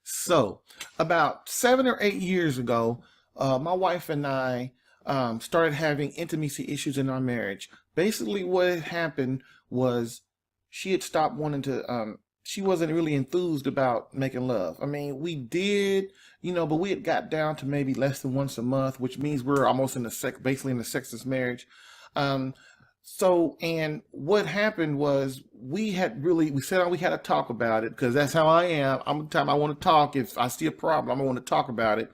So, about 7 or 8 years ago, my wife and I started having intimacy issues in our marriage. Basically, what had happened was she had stopped wanting to, she wasn't really enthused about making love. I mean, we did, but we had got down to maybe less than once a month, which means we're almost in the basically in a sexless marriage. Um, and what happened was we set out, we had to talk about it because that's how I am. I'm the time I want to talk. If I see a problem, I want to talk about it.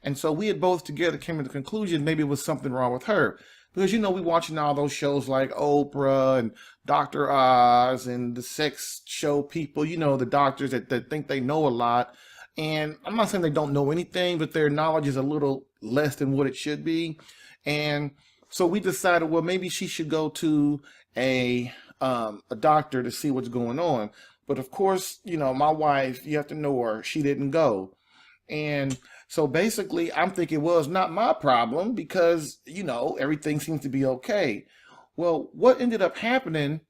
And so we had both together came to the conclusion maybe it was something wrong with her. Because we watching all those shows like Oprah and Dr. Oz and the sex show people, the doctors that think they know a lot. And I'm not saying they don't know anything, but their knowledge is a little less than what it should be. And so we decided, well, maybe she should go to a doctor to see what's going on. But of course, my wife, you have to know her, she didn't go. And so basically, I'm thinking, well, it's not my problem because, everything seems to be okay. Well, what ended up happening,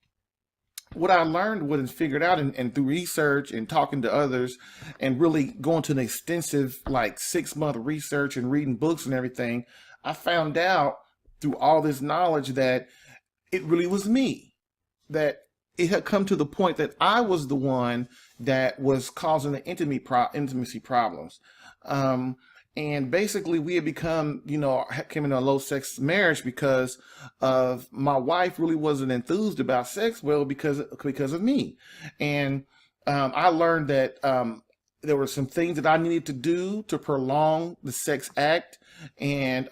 what I learned was figured out and through research and talking to others and really going to an extensive, like 6 month research and reading books and everything, I found out through all this knowledge that it really was me, that it had come to the point that I was the one that was causing the intimacy problems. And basically we had become, came into a low sex marriage because of my wife really wasn't enthused about sex, well, because of me. And I learned that there were some things that I needed to do to prolong the sex act, and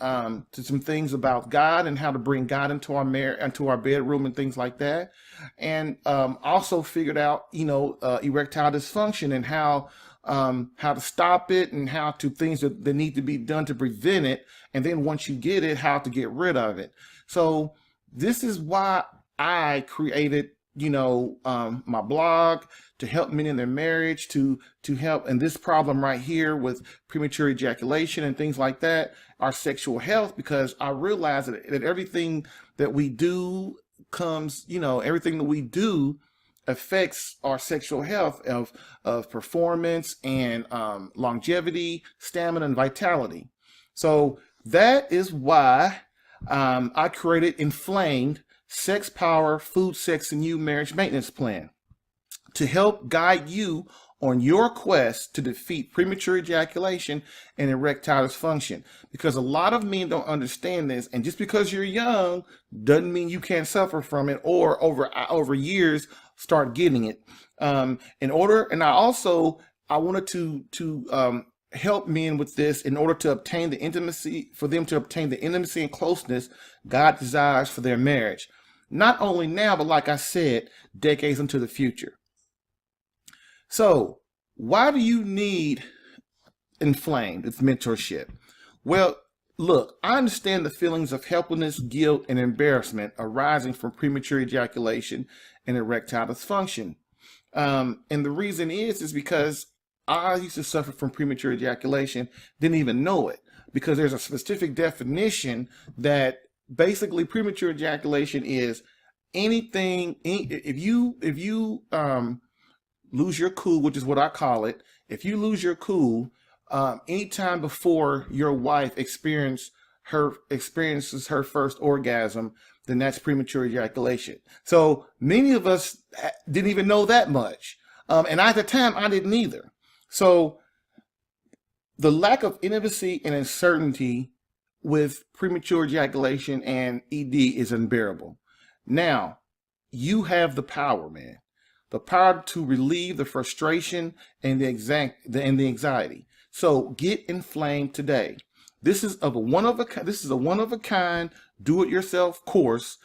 to some things about God and how to bring God into our into our bedroom and things like that. And also figured out, erectile dysfunction and how to stop it and how to things that need to be done to prevent it. And then once you get it, how to get rid of it. So this is why I created, my blog to help men in their marriage, to help in this problem right here with premature ejaculation and things like that, our sexual health, because I realize that everything that we do everything that we do affects our sexual health of performance and longevity, stamina, and vitality. So that is why I created Inflamed Sex Power, Food, Sex, and You Marriage Maintenance Plan to help guide you on your quest to defeat premature ejaculation and erectile dysfunction. Because a lot of men don't understand this, and just because you're young doesn't mean you can't suffer from it or over years start getting it. And I wanted to help men with this in order to obtain the intimacy, for them to obtain the intimacy and closeness God desires for their marriage. Not only now, but like I said, decades into the future. So why do you need Inflamed? It's mentorship. Well, look, I understand the feelings of helplessness, guilt, and embarrassment arising from premature ejaculation and erectile dysfunction. And the reason is because I used to suffer from premature ejaculation, didn't even know it, because there's a specific definition that basically premature ejaculation is anything, if you lose your cool, which is what I call it. If you lose your cool, anytime before your wife experiences her first orgasm, then that's premature ejaculation. So many of us didn't even know that much. And at the time, I didn't either. So the lack of intimacy and uncertainty with premature ejaculation and ED is unbearable. Now, you have the power, man. The power to relieve the frustration and the anxiety. So get Inflamed today. This is a one of a kind do-it-yourself course.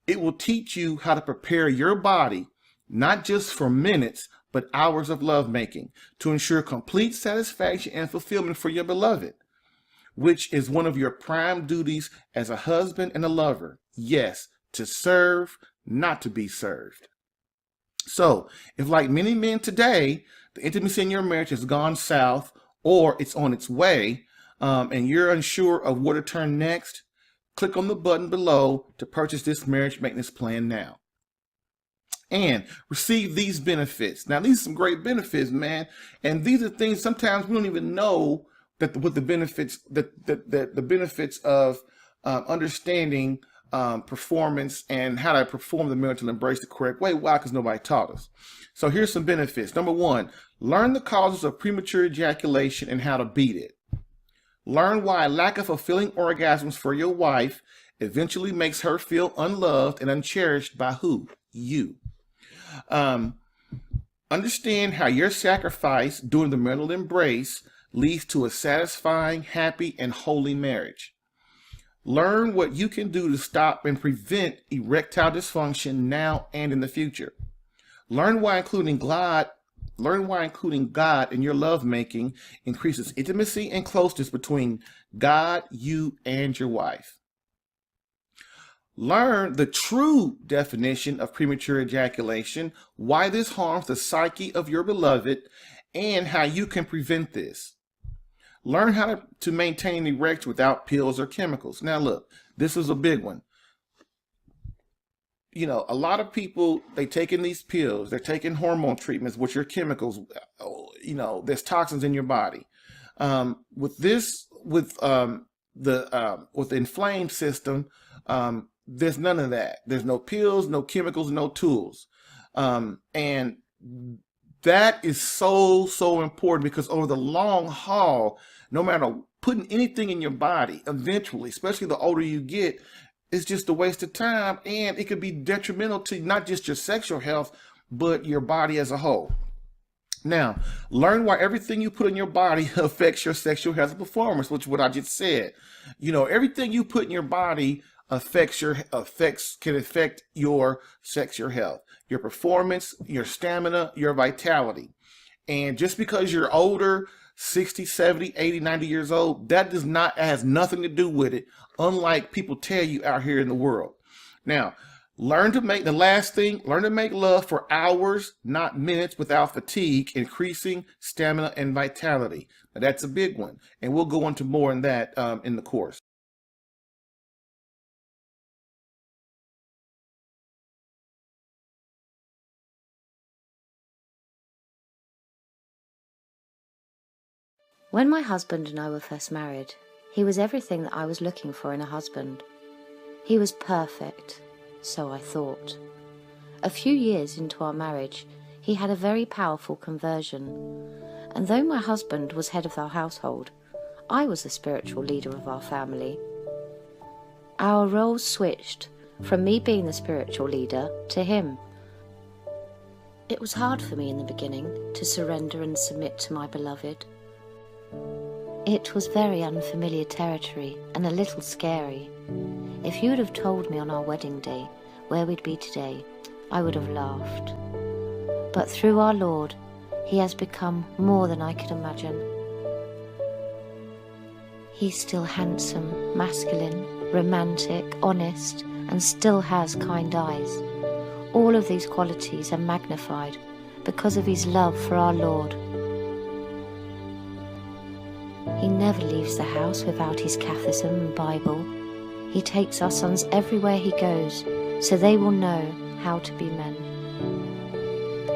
It will teach you how to prepare your body, not just for minutes, but hours of lovemaking, to ensure complete satisfaction and fulfillment for your beloved, which is one of your prime duties as a husband and a lover. Yes, to serve, not to be served. So, if like many men today, the intimacy in your marriage has gone south or it's on its way, and you're unsure of where to turn next, click on the button below to purchase this marriage maintenance plan now. and receive these benefits. Now, these are some great benefits, man. And these are things sometimes we don't even know that what the benefits that the benefits of understanding performance and how to perform the marital embrace the correct way. Why? Because nobody taught us. So here's some benefits. Number one, learn the causes of premature ejaculation and how to beat it. Learn why a lack of fulfilling orgasms for your wife eventually makes her feel unloved and uncherished by who? You. Um, Understand how your sacrifice during the marital embrace leads to a satisfying, happy, and holy marriage. Learn what you can do to stop and prevent erectile dysfunction now and in the future. Learn why including God in your lovemaking increases intimacy and closeness between God, you, and your wife. Learn the true definition of premature ejaculation, why this harms the psyche of your beloved, and how you can prevent this. Learn how to maintain erection without pills or chemicals. Now look, this is a big one. You know, a lot of people, they taking these pills, they're taking hormone treatments, which are chemicals. You know, there's toxins in your body. With the inflamed system, there's none of that. There's no pills, no chemicals, no tools. And that is so important, because over the long haul, no matter putting anything in your body, eventually, especially the older you get, it's just a waste of time, and it could be detrimental to not just your sexual health, but your body as a whole. Now, learn why everything you put in your body affects your sexual health and performance, which is what I just said. You know, everything you put in your body can affect your sexual health, your performance, your stamina, your vitality. And just because you're older, 60, 70, 80, 90 years old, that has nothing to do with it, unlike people tell you out here in the world. Now, learn to make love for hours, not minutes, without fatigue, increasing stamina and vitality. Now, that's a big one, and we'll go into more in that in the course. When my husband and I were first married, he was everything that I was looking for in a husband. He was perfect, so I thought. A few years into our marriage, he had a very powerful conversion, and though my husband was head of our household, I was the spiritual leader of our family. Our roles switched from me being the spiritual leader to him. It was hard for me in the beginning to surrender and submit to my beloved. It was very unfamiliar territory and a little scary. If you would have told me on our wedding day where we'd be today, I would have laughed. But through our Lord, he has become more than I could imagine. He's still handsome, masculine, romantic, honest, and still has kind eyes. All of these qualities are magnified because of his love for our Lord. He never leaves the house without his catechism and Bible. He takes our sons everywhere he goes, so they will know how to be men.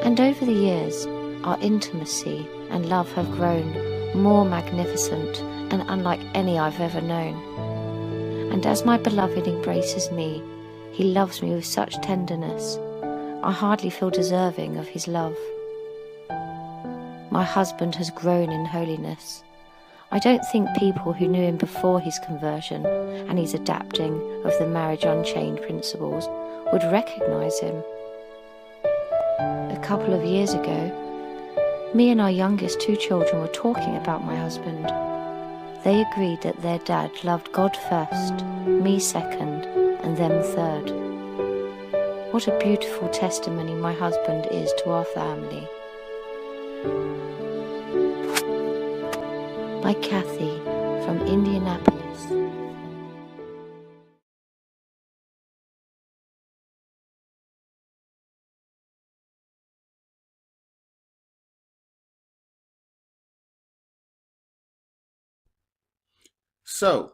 And over the years, our intimacy and love have grown more magnificent and unlike any I've ever known. And as my beloved embraces me, he loves me with such tenderness, I hardly feel deserving of his love. My husband has grown in holiness. I don't think people who knew him before his conversion and his adapting of the marriage unchained principles would recognize him. A couple of years ago, me and our youngest 2 children were talking about my husband. They agreed that their dad loved God first, me second, and them third. What a beautiful testimony my husband is to our family. By Kathy from Indianapolis. So,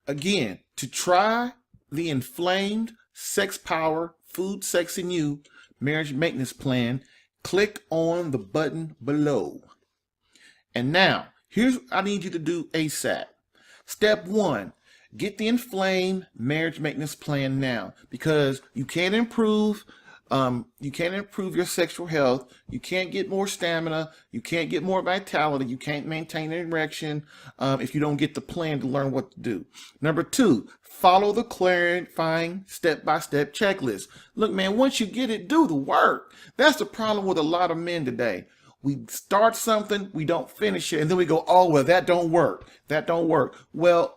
again, to try the inflamed sex power, food, sex, and you marriage maintenance plan, click on the button below. And now, here's what I need you to do ASAP. Step 1, get the inflamed marriage maintenance plan now, because you can't improve your sexual health. You can't get more stamina. You can't get more vitality. You can't maintain an erection if you don't get the plan to learn what to do. Number 2, follow the clarifying step-by-step checklist. Look, man, once you get it, do the work. That's the problem with a lot of men today. We start something, we don't finish it, and then we go, oh, well, that don't work. That don't work. Well,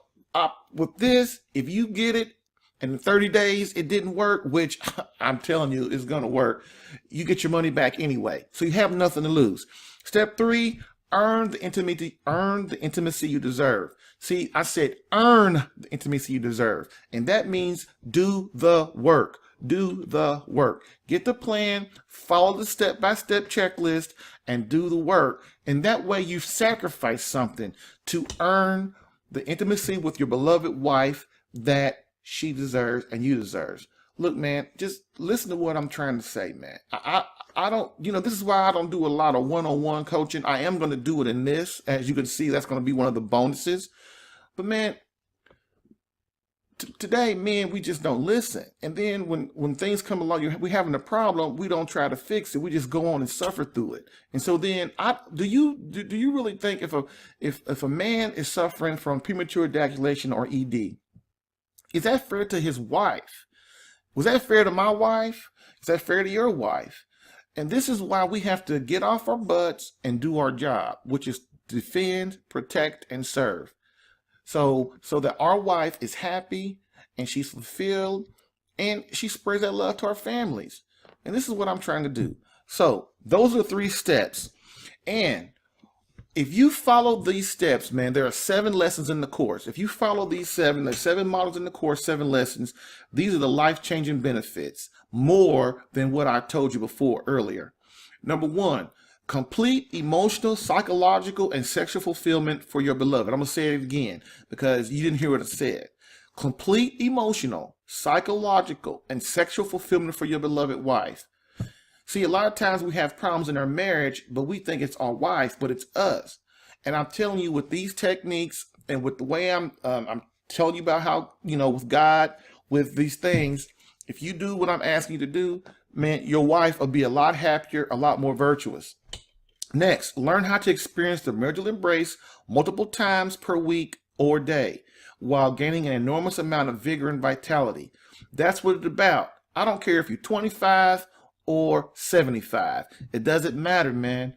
with this, if you get it, and in 30 days it didn't work, which I'm telling you is going to work, you get your money back anyway. So you have nothing to lose. Step 3, earn the intimacy you deserve. See, I said earn the intimacy you deserve. And that means do the work. Do the work. Get the plan, follow the step-by-step checklist, and do the work. And that way you've sacrificed something to earn the intimacy with your beloved wife that she deserves and you deserve. Look, man, just listen to what I'm trying to say, man. I don't, this is why I don't do a lot of one-on-one coaching. I am going to do it in this. As you can see, that's going to be one of the bonuses. But man, today, men, we just don't listen. And then when things come along, we're having a problem, we don't try to fix it. We just go on and suffer through it. And so then, do you really think if a man is suffering from premature ejaculation or ED, is that fair to his wife? Was that fair to my wife? Is that fair to your wife? And this is why we have to get off our butts and do our job, which is defend, protect, and serve. So that our wife is happy and she's fulfilled and she spreads that love to our families. And this is what I'm trying to do. So those are the 3 steps. And if you follow these steps, man, there are 7 lessons in the course. If you follow these 7, there's 7 models in the course, 7 lessons. These are the life-changing benefits, more than what I told you before earlier. Number 1, complete emotional, psychological, and sexual fulfillment for your beloved. I'm going to say it again because you didn't hear what I said. Complete emotional, psychological, and sexual fulfillment for your beloved wife. See, a lot of times we have problems in our marriage, but we think it's our wife, but it's us. And I'm telling you, with these techniques and with the way I'm telling you about how, with God, with these things, if you do what I'm asking you to do, man, your wife will be a lot happier, a lot more virtuous. Next, learn how to experience the marital embrace multiple times per week or day while gaining an enormous amount of vigor and vitality. That's what it's about. I don't care if you're 25 or 75. It doesn't matter, man.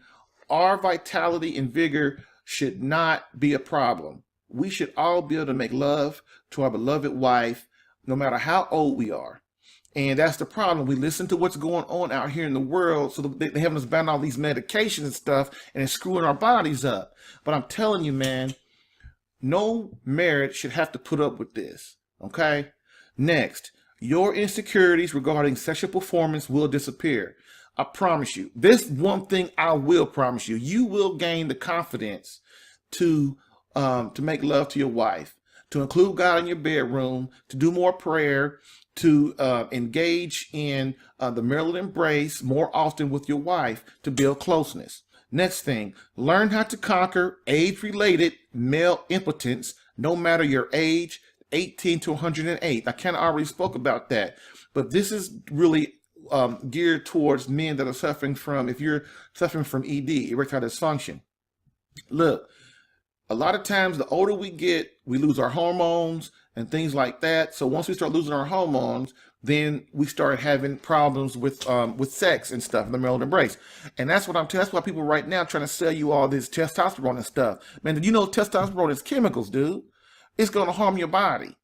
Our vitality and vigor should not be a problem. We should all be able to make love to our beloved wife, no matter how old we are. And that's the problem. We listen to what's going on out here in the world, so they have us ban all these medications and stuff, and it's screwing our bodies up. But I'm telling you, man, no marriage should have to put up with this, okay? Next, your insecurities regarding sexual performance will disappear. I promise you. This one thing I will promise you. You will gain the confidence to make love to your wife, to include God in your bedroom, to do more prayer, to engage in the marital embrace more often with your wife to build closeness. Next thing, learn how to conquer age-related male impotence, no matter your age, 18 to 108. I kind of already spoke about that, but this is really geared towards men that are suffering from, if you're suffering from ED, erectile dysfunction. Look, a lot of times the older we get, we lose our hormones and things like that. So once we start losing our hormones, then we start having problems with sex and stuff, the marital embrace. And that's what that's why people right now trying to sell you all this testosterone and stuff. Man, did you know testosterone is chemicals, dude? It's going to harm your body.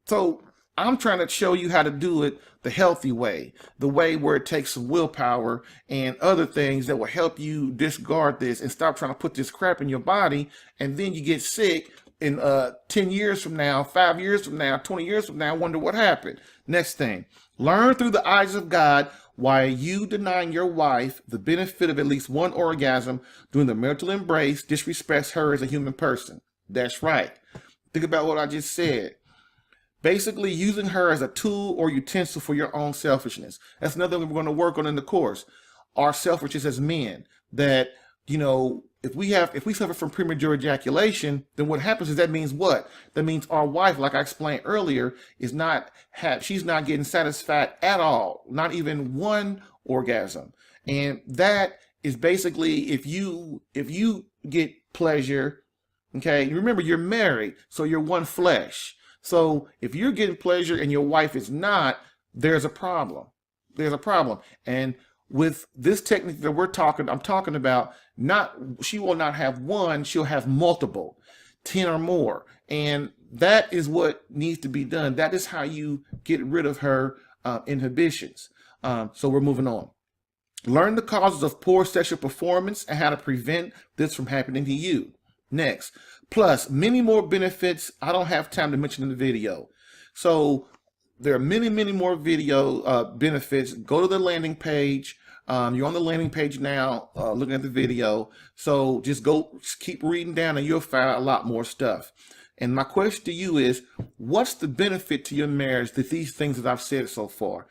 So I'm trying to show you how to do it the healthy way, the way where it takes some willpower and other things that will help you discard this and stop trying to put this crap in your body. And then you get sick in 10 years from now, 5 years from now, 20 years from now, wonder what happened. Next thing, learn through the eyes of God why you denying your wife the benefit of at least one orgasm during the marital embrace disrespects her as a human person. That's right. Think about what I just said. Basically using her as a tool or utensil for your own selfishness. That's another thing we're going to work on in the course. Our selfishness as men, that, you know, if we suffer from premature ejaculation, then what happens is, that means what? That means our wife, like I explained earlier, she's not getting satisfied at all, not even one orgasm. And that is basically, if you get pleasure, okay, remember, you're married, so you're one flesh. So if you're getting pleasure and your wife is not, there's a problem. There's a problem. And with this technique that I'm talking about, she will not have one, she'll have multiple, 10 or more. And that is what needs to be done. That is how you get rid of her inhibitions. So we're moving on. Learn the causes of poor sexual performance and how to prevent this from happening to you. Next, plus many more benefits I don't have time to mention in the video. So there are many, many more video benefits. Go to the landing page. You're on the landing page now, looking at the video. So just keep reading down and you'll find a lot more stuff. And my question to you is, what's the benefit to your marriage that these things that I've said so far?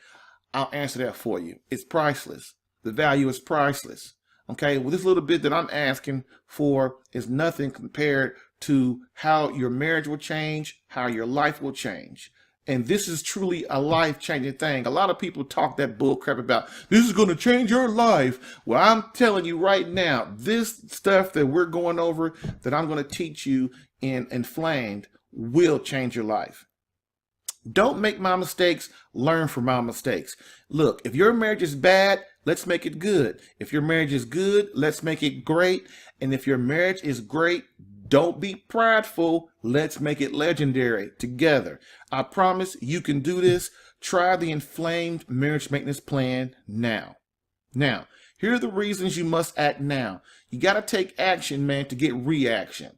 I'll answer that for you. It's priceless. The value is priceless. Okay, well, this little bit that I'm asking for is nothing compared to how your marriage will change, how your life will change. And this is truly a life-changing thing. A lot of people talk that bull crap about, this is going to change your life. Well, I'm telling you right now, this stuff that we're going over, that I'm going to teach you in Inflamed, will change your life. Don't make my mistakes, learn from my mistakes. Look, if your marriage is bad, let's make it good. If your marriage is good, let's make it great. And if your marriage is great, don't be prideful. Let's make it legendary together. I promise you can do this. Try the Inflamed Marriage Maintenance Plan now. Now, here are the reasons you must act now. You got to take action, man, to get reaction.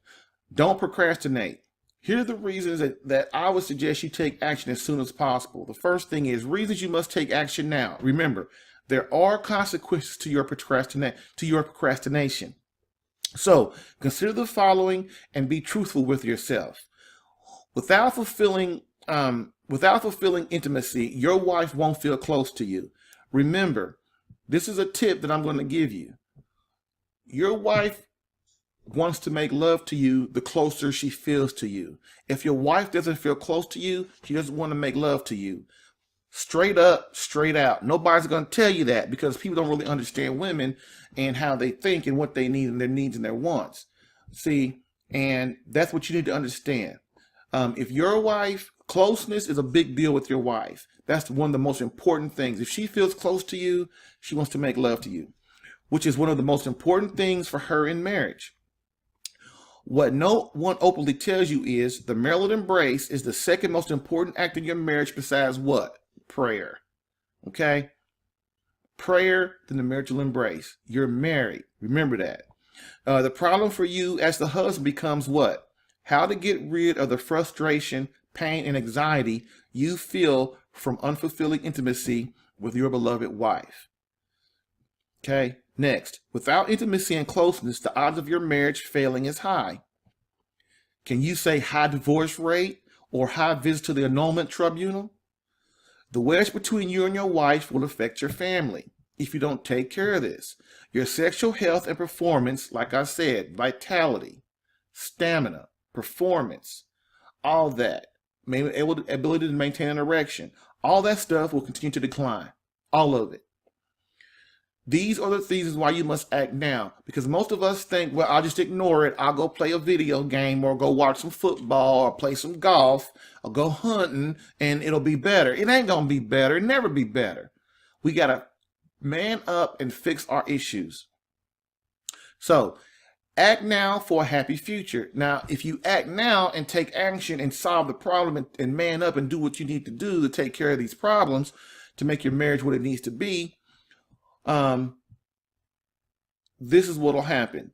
Don't procrastinate. Here are the reasons that I would suggest you take action as soon as possible. The first thing is reasons you must take action now. Remember, there are consequences to your procrastination. So consider the following and be truthful with yourself. Without fulfilling intimacy, your wife won't feel close to you. Remember, this is a tip that I'm going to give you. Your wife wants to make love to you the closer she feels to you. If your wife doesn't feel close to you, she doesn't want to make love to you. Straight up, straight out. Nobody's going to tell you that, because people don't really understand women and how they think and what they need and their needs and their wants. See, and that's what you need to understand. If your wife, closeness is a big deal with your wife. That's one of the most important things. If she feels close to you, she wants to make love to you, which is one of the most important things for her in marriage. What no one openly tells you is the marital embrace is the second most important act in your marriage besides what? Prayer. Okay? Prayer, then the marital embrace. You're married. Remember that. The problem for you as the husband becomes what? How to get rid of the frustration, pain, and anxiety you feel from unfulfilling intimacy with your beloved wife. Okay? Next, without intimacy and closeness, the odds of your marriage failing is high. Can you say high divorce rate or high visit to the annulment tribunal? The wedge between you and your wife will affect your family if you don't take care of this. Your sexual health and performance, like I said, vitality, stamina, performance, all that, ability to maintain an erection, all that stuff will continue to decline. All of it. These are the reasons why you must act now, because most of us think, well, I'll just ignore it. I'll go play a video game or go watch some football or play some golf or go hunting and it'll be better. It ain't going to be better. It never be better. We got to man up and fix our issues. So act now for a happy future. Now, if you act now and take action and solve the problem and man up and do what you need to do to take care of these problems to make your marriage what it needs to be, this is what'll happen.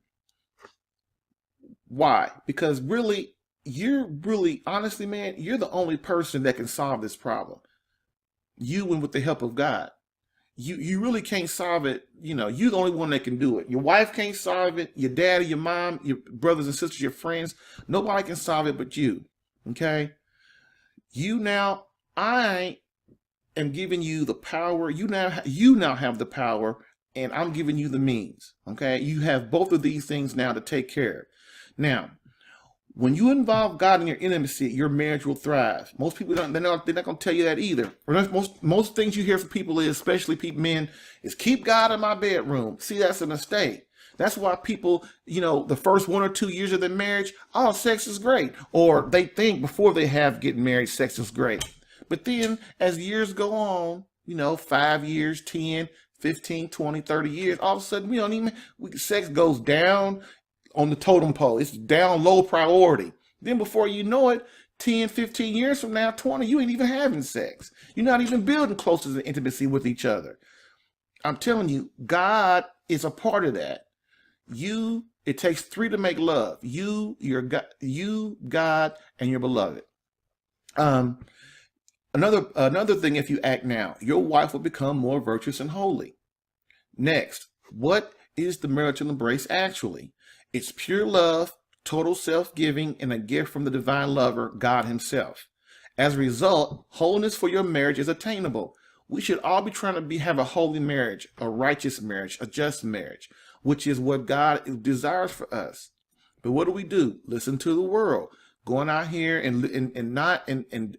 Why? Because honestly, man, you're the only person that can solve this problem. You, and with the help of God. You really can't solve it. You know, you're the only one that can do it. Your wife can't solve it. Your dad, your mom, your brothers and sisters, your friends, nobody can solve it but you. Okay? You now, I am giving you the power. You now have the power, and I'm giving you the means. Okay, you have both of these things now to take care of. Now, when you involve God in your intimacy, your marriage will thrive. Most people don't. They're not going to tell you that either. Or most things you hear from people is, especially people, men, is keep God in my bedroom. See, that's a mistake. That's why people, the first 1 or 2 years of their marriage, oh, sex is great. Or they think before they have getting married, sex is great. But then as years go on, 5 years, 10, 15, 20, 30 years, all of a sudden sex goes down on the totem pole. It's down low priority. Then before you know it, 10, 15 years from now, 20, you ain't even having sex. You're not even building closer to intimacy with each other. I'm telling you, God is a part of that. It takes 3 to make love. God, and your beloved. Another thing, if you act now, your wife will become more virtuous and holy. Next, what is the marital embrace actually? It's pure love, total self-giving, and a gift from the divine lover, God himself. As a result, holiness for your marriage is attainable. We should all be trying to have a holy marriage, a righteous marriage, a just marriage, which is what God desires for us. But what do? Listen to the world. Going out here and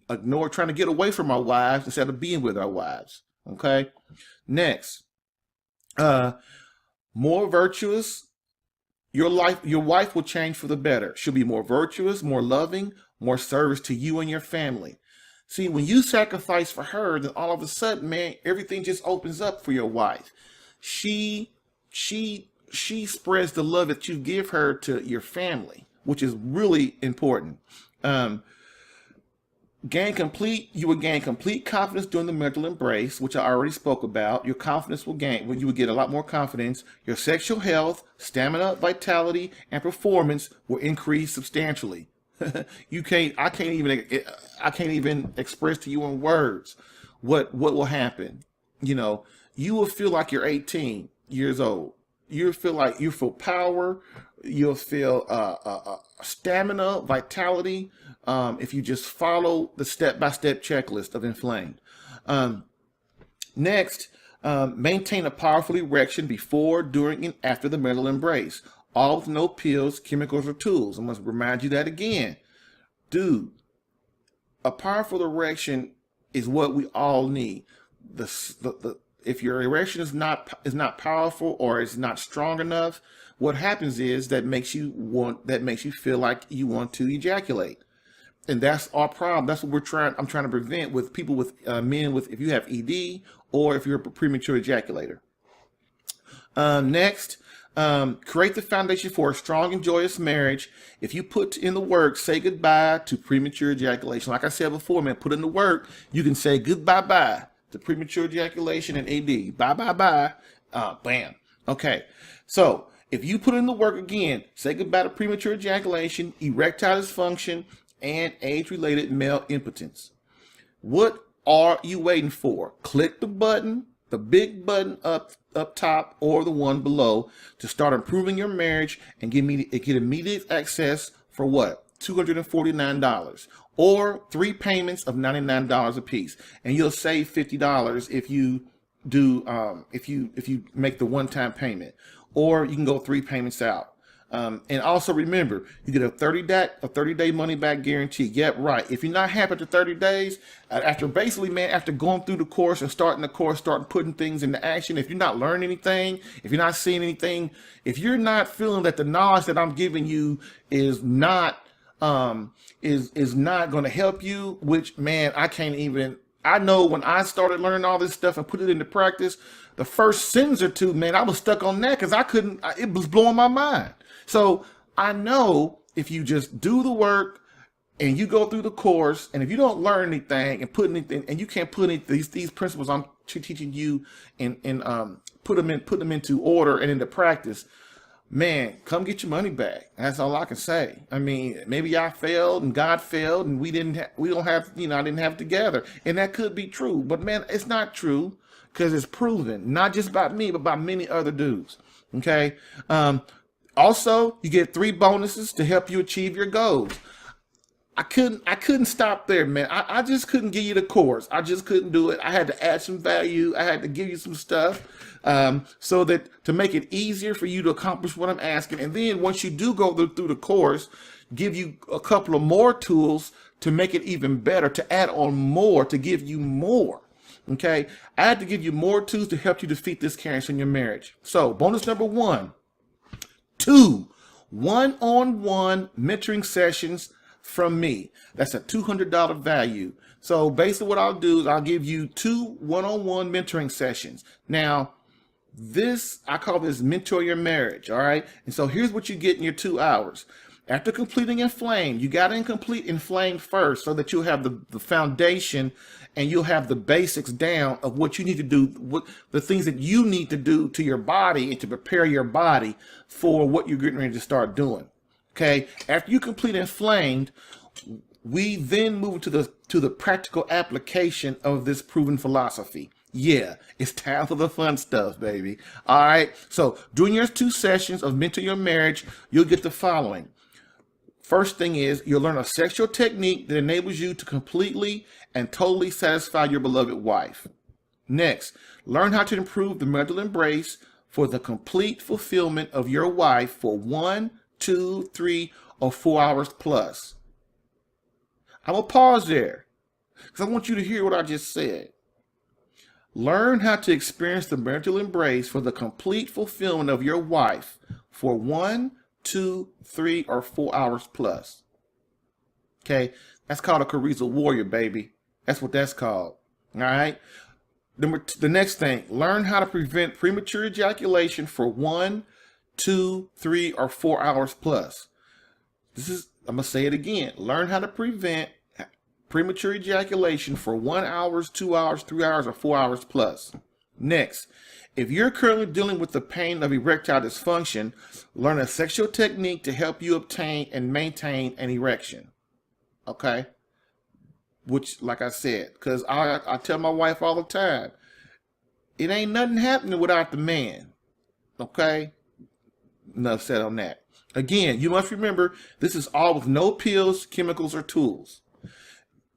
ignore, trying to get away from our wives instead of being with our wives. Okay. Next, more virtuous. Your wife will change for the better. She'll be more virtuous, more loving, more service to you and your family. See, when you sacrifice for her, then all of a sudden, man, everything just opens up for your wife. She spreads the love that you give her to your family, which is really important. You will gain complete confidence during the marital embrace, which I already spoke about. Your confidence will gain, you will get a lot more confidence. Your sexual health, stamina, vitality, and performance will increase substantially. I can't even express to you in words what will happen. You will feel like you're 18 years old. You'll feel power. You'll feel stamina, vitality, if you just follow the step-by-step checklist of inflamed. Next, maintain a powerful erection before, during, and after the marital embrace. All with no pills, chemicals, or tools. I must remind you that again. Dude, a powerful erection is what we all need. If your erection is not powerful or is not strong enough, what happens is that makes you feel like you want to ejaculate. And that's our problem. That's what I'm trying to prevent with people, with men with, if you have ED or if you're a premature ejaculator. Next, create the foundation for a strong and joyous marriage. If you put in the work, say goodbye to premature ejaculation. Like I said before, man, put in the work. You can say goodbye to premature ejaculation and AD. Bye. Bam. Okay. So if you put in the work again, say goodbye to premature ejaculation, erectile dysfunction, and age-related male impotence. What are you waiting for? Click the button, the big button up top or the one below, to start improving your marriage and get immediate access for what? $249, or 3 payments of $99 a piece, and you'll save $50 if you do if you make the one-time payment, or you can go 3 payments out. And also remember, you get a 30-day money-back guarantee. Yep, right. If you're not happy after 30 days, after going through the course and starting putting things into action, if you're not learning anything, if you're not seeing anything, if you're not feeling that the knowledge that I'm giving you is not going to help you, which, man, I know when I started learning all this stuff and put it into practice, the first sentence or two, man, I was stuck on that because it was blowing my mind. So I know if you just do the work and you go through the course, and if you don't learn anything and put anything, and you can't put these principles I'm teaching you and put them into order and into practice, man, come get your money back. That's all I can say. I mean, maybe I failed and God failed and I didn't have it together, and that could be true, but man, it's not true, because it's proven, not just by me, but by many other dudes. Okay. Also, you get 3 bonuses to help you achieve your goals. I couldn't stop there, man. I just couldn't give you the course. I just couldn't do it. I had to add some value. I had to give you some stuff, so that to make it easier for you to accomplish what I'm asking. And then once you do go through the course, give you a couple of more tools to make it even better, to add on more, to give you more. Okay, I had to give you more tools to help you defeat this cancer in your marriage. So bonus number 1, 2 one-on-one mentoring sessions from me. That's a $200 value. So basically what I'll do is I'll give you 2 one-on-one mentoring sessions. Now, I call this mentor your marriage, all right? And so here's what you get in your 2 hours. After completing Inflamed, you got to complete Inflamed first so that you'll have the foundation and you'll have the basics down of what you need to do, what the things that you need to do to your body and to prepare your body for what you're getting ready to start doing. Okay, after you complete Inflamed, we then move to the practical application of this proven philosophy. Yeah, it's time for the fun stuff, baby. All right, so during your 2 sessions of Mentor Your Marriage, you'll get the following. First thing is, you'll learn a sexual technique that enables you to completely and totally satisfy your beloved wife. Next, learn how to improve the marital embrace for the complete fulfillment of your wife for 1, 2, 3, or 4 hours plus. I'm going to pause there because I want you to hear what I just said. Learn how to experience the marital embrace for the complete fulfillment of your wife for 1, 2, 3, or 4 hours plus. Okay, that's called a charisma warrior, baby. That's what that's called. All right. The next thing, learn how to prevent premature ejaculation for 1, 2, 3, or 4 hours plus. I'm gonna say it again. Learn how to prevent premature ejaculation for 1 hour, 2 hours, 3 hours, or 4 hours plus. Next, if you're currently dealing with the pain of erectile dysfunction, learn a sexual technique to help you obtain and maintain an erection. Okay? Which, like I said, because I tell my wife all the time, it ain't nothing happening without the man. Okay? Enough said on that. Again, you must remember, this is all with no pills, chemicals, or tools.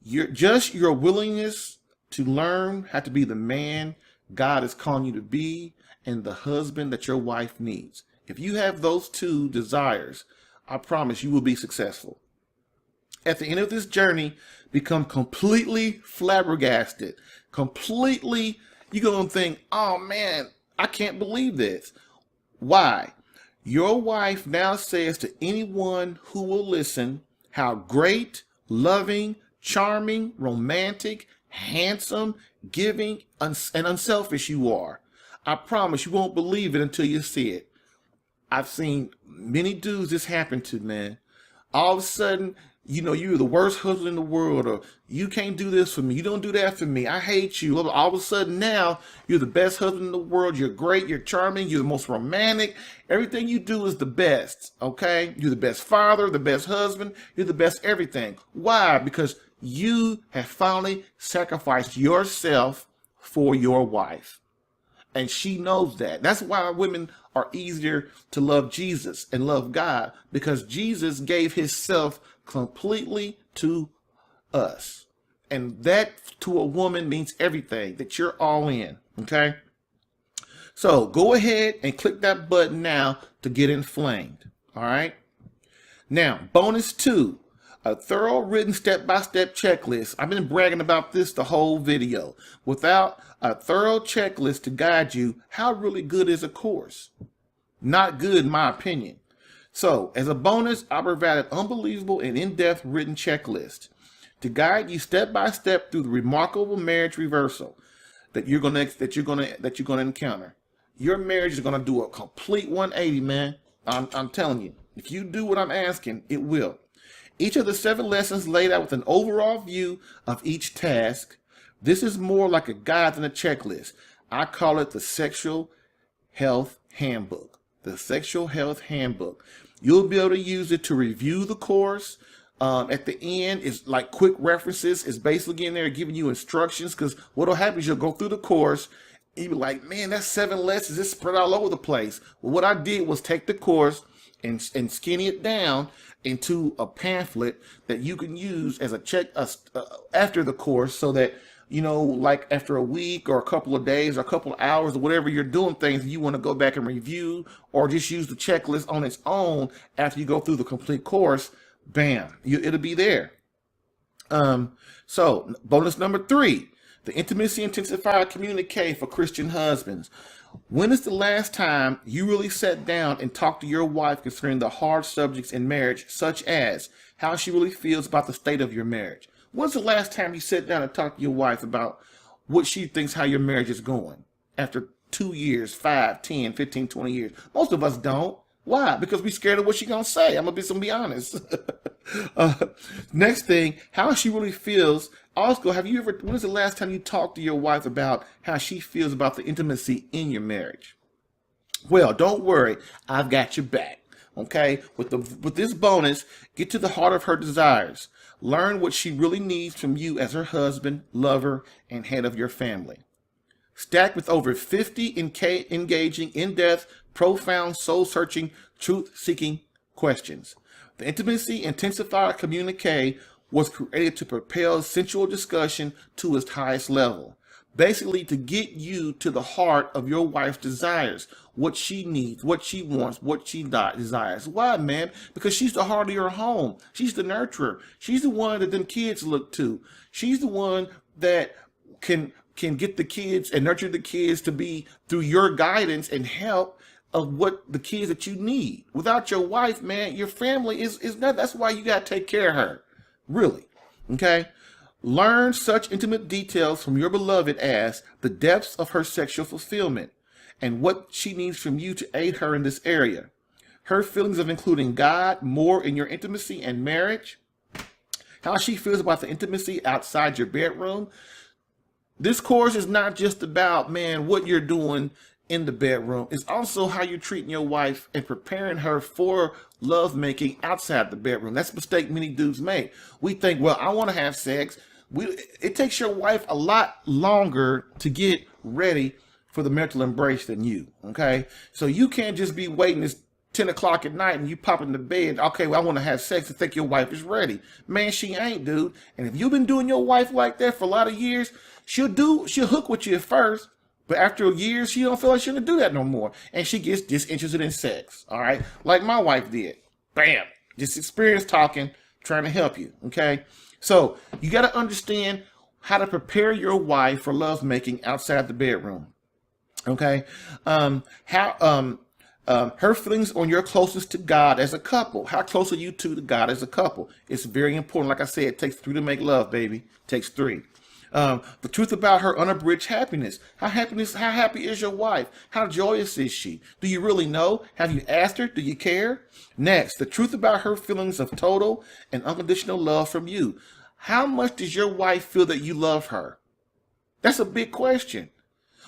Your willingness to learn how to be the man God is calling you to be and the husband that your wife needs. If you have those 2 desires, I promise you will be successful. At the end of this journey, become completely flabbergasted. Completely, you're going to think, oh man, I can't believe this. Why? Your wife now says to anyone who will listen how great, loving, charming, romantic, handsome, giving, and unselfish you are. I promise you won't believe it until you see it. I've seen many dudes this happen to, man. All of a sudden, you're the worst husband in the world, or you can't do this for me. You don't do that for me. I hate you. All of a sudden now, you're the best husband in the world. You're great. You're charming. You're the most romantic. Everything you do is the best, okay? You're the best father, the best husband. You're the best everything. Why? Because you have finally sacrificed yourself for your wife. And she knows that. That's why women are easier to love Jesus and love God, because Jesus gave himself completely to us. And that to a woman means everything, that you're all in, okay? So go ahead and click that button now to get inflamed, all right? Now, bonus 2, a thorough written step-by-step checklist. I've been bragging about this the whole video. Without a thorough checklist to guide you, how really good is a course? Not good, in my opinion. So, as a bonus, I provided unbelievable and in-depth written checklist to guide you step-by-step through the remarkable marriage reversal that you're gonna encounter. Your marriage is gonna do a complete 180, man. I'm telling you. If you do what I'm asking, it will. Each of the 7 lessons laid out with an overall view of each task. This is more like a guide than a checklist. I call it the Sexual Health Handbook. The Sexual Health Handbook. You'll be able to use it to review the course. At the end, it's like quick references. It's basically in there giving you instructions, because what'll happen is you'll go through the course and you'll be like, man, that's 7 lessons. It's spread all over the place. Well, what I did was take the course and skinny it down into a pamphlet that you can use as a check after the course, so that, like after a week or a couple of days or a couple of hours or whatever you're doing things, you want to go back and review, or just use the checklist on its own after you go through the complete course. Bam, it'll be there. So bonus number 3, the intimacy intensifier communique for Christian husbands. When is the last time you really sat down and talked to your wife concerning the hard subjects in marriage, such as how she really feels about the state of your marriage? When's the last time you sat down and talked to your wife about what she thinks how your marriage is going after 2 years, 5, 10, 15, 20 years? Most of us don't. Why? Because we're scared of what she's going to say. I'm going to be honest. Next thing, how she really feels. Also, when was the last time you talked to your wife about how she feels about the intimacy in your marriage? Well, don't worry. I've got your back. Okay? With this bonus, get to the heart of her desires. Learn what she really needs from you as her husband, lover, and head of your family. Stacked with over 50 engaging, in-depth, profound, soul-searching, truth-seeking questions. The Intimacy Intensifier Communique was created to propel sensual discussion to its highest level. Basically, to get you to the heart of your wife's desires, what she needs, what she wants, what she desires. Why, man? Because she's the heart of your home. She's the nurturer. She's the one that them kids look to. She's the one that can get the kids and nurture the kids to be through your guidance and help of what the kids that you need. Without your wife, man, your family is not. That's why you got to take care of her. Really. Okay? Learn such intimate details from your beloved as the depths of her sexual fulfillment and what she needs from you to aid her in this area. Her feelings of including God more in your intimacy and marriage. How she feels about the intimacy outside your bedroom. This course is not just about, man, what you're doing in the bedroom. It's also how you're treating your wife and preparing her for lovemaking outside the bedroom. That's a mistake many dudes make. We think, well, I want to have sex. It takes your wife a lot longer to get ready for the marital embrace than you, okay? So you can't just be waiting. It's 10 o'clock at night and you pop in the bed. Okay, well, I want to have sex and think your wife is ready. Man, she ain't, dude. And if you've been doing your wife like that for a lot of years, she'll hook with you at first, but after years, she don't feel like she'll do that no more. And she gets disinterested in sex, all right? Like my wife did. Bam. Just experience talking, trying to help you, okay? So you got to understand how to prepare your wife for lovemaking outside the bedroom, okay? Her feelings on your closeness to God as a couple. How close are you to God as a couple? It's very important. Like I said, it takes 3 to make love, baby. It takes 3. The truth about her unabridged happiness. How happy is your wife? How joyous is she? Do you really know? Have you asked her? Do you care? Next, the truth about her feelings of total and unconditional love from you. How much does your wife feel that you love her? That's a big question.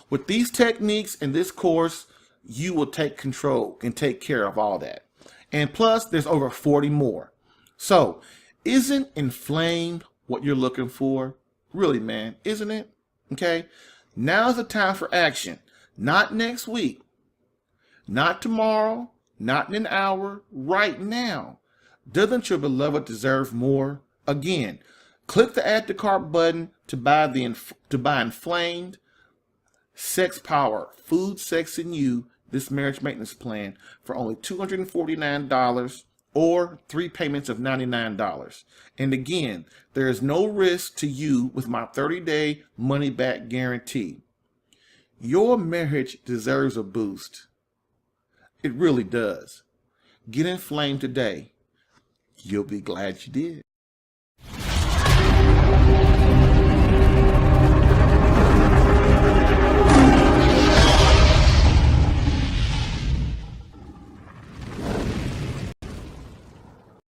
With these techniques in this course, you will take control and take care of all that. And plus, there's over 40 more. So, isn't inflamed what you're looking for? Really, man, isn't it? Okay? Now's the time for action. Not next week. Not tomorrow. Not in an hour. Right now. Doesn't your beloved deserve more? Again, click the add to cart button to buy inflamed sex power, food, sex, and you, this marriage maintenance plan for only $249 or 3 payments of $99. And again, there is no risk to you with my 30-day money-back guarantee. Your marriage deserves a boost. It really does. Get inflamed today. You'll be glad you did.